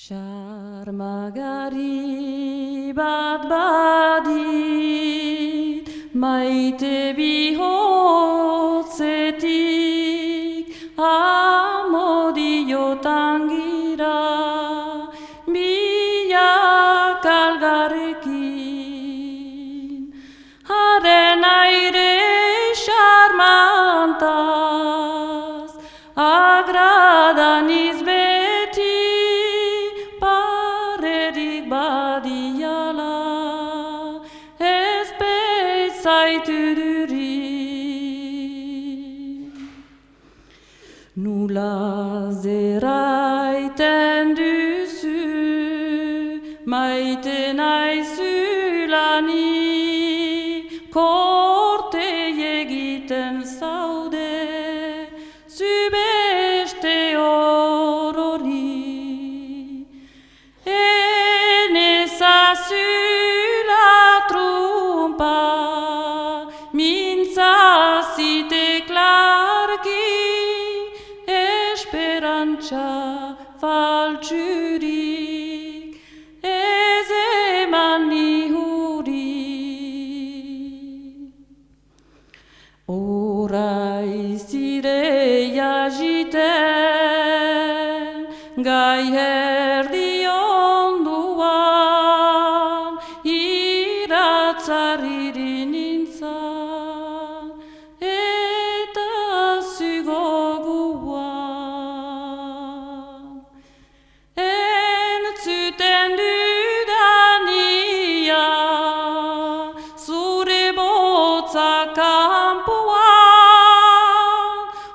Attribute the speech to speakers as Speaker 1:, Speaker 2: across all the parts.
Speaker 1: Sarmagari bat badit, maite bihotzetik, amodiotan gira, biak algarrekin. Haren aire charmantaz, agradan izbeti, badiala, ez bezaitudurik. Nula zeraiten duzu, maite naizulani, korte egiten zaude, zubeste orori. Sulla trompa, mintzazite klarki, esperantza faltsurik, ez eman nihurik. Orai zire jaziten, gai erdi Zariri nintzan, eta zugoguan. Entzuten dudania, zure botza kanpoan,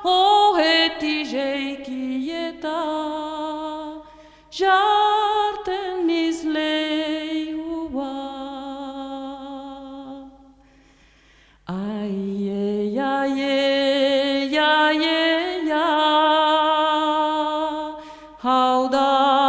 Speaker 1: oheti jeikieta, jarten nizleihua. Aie, aie, aie, aie, hau da